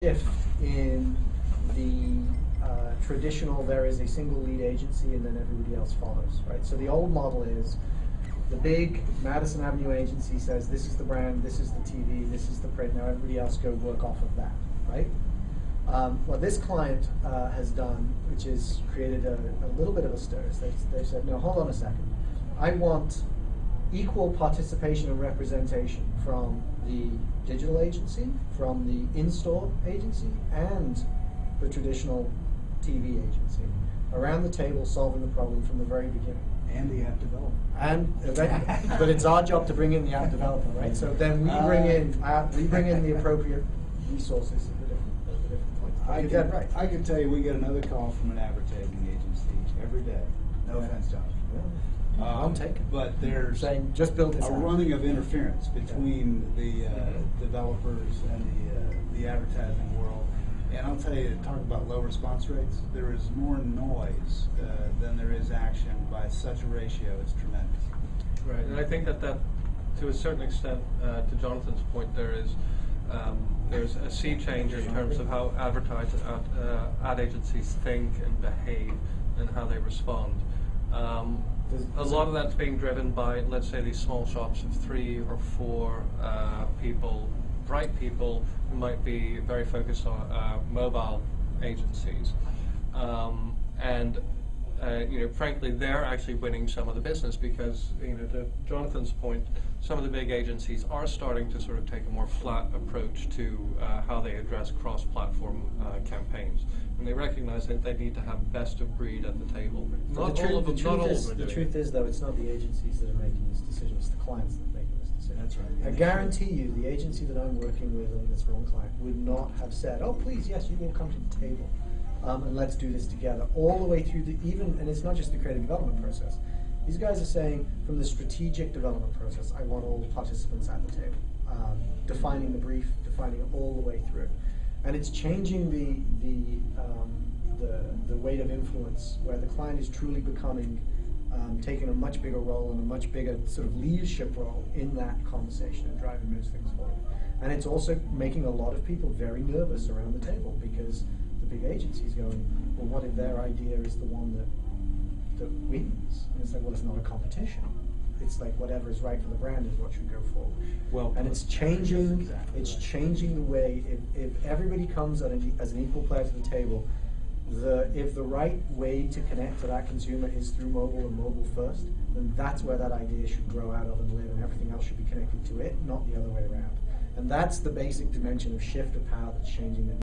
If in the traditional, there is a single lead agency and then everybody else follows, right? So the old model is the big Madison Avenue agency says this is the brand, this is the TV, this is the print, now everybody else go work off of that, right? What this client has done, which has created a little bit of a stir, is they've said, no, hold on a second. I want equal participation and representation from the digital agency, from the in-store agency, and the traditional TV agency around the table, solving the problem from the very beginning. And the app developer. And but it's our job to bring in the app developer, right? So then we bring in the appropriate resources at the different points. I can tell you, we get another call from an advertising agency every day. No offense, Josh. I'm taking. But there's saying just build this a running of interference between the developers and the advertising world. And I'll tell you, talk about low response rates, there is more noise than there is action by such a ratio. It's tremendous. Right, and I think that to a certain extent, to Jonathan's point, there's a sea change in terms of how ad agencies think and behave and how they respond. A lot of that's being driven by, let's say, these small shops of 3 or 4 people, bright people who might be very focused on mobile agencies, and frankly, they're actually winning some of the business because, to Jonathan's point, some of the big agencies are starting to sort of take a more flat approach to how they address cross-platform campaigns. And they recognize that they need to have best of breed at the table. The truth is, though, it's not the agencies that are making this decision, it's the clients that are making this decision. That's right. I guarantee you, the agency that I'm working with on this one client would not have said, oh, please, yes, you will come to the table, and let's do this together, all the way through and it's not just the creative development process. These guys are saying, from the strategic development process, I want all participants at the table, defining the brief, defining it all the way through. And it's changing the weight of influence, where the client is truly becoming, taking a much bigger role and a much bigger sort of leadership role in that conversation and driving those things forward. And it's also making a lot of people very nervous around the table, because the big agency's going, well, what if their idea is the one that wins? And it's like, well, it's not a competition. It's like whatever is right for the brand is what should go forward. Well, and it's changing. It's changing the way. If everybody comes as an equal player to the table, if the right way to connect to that consumer is through mobile and mobile first, then that's where that idea should grow out of and live, and everything else should be connected to it, not the other way around. And that's the basic dimension of shift of power that's changing the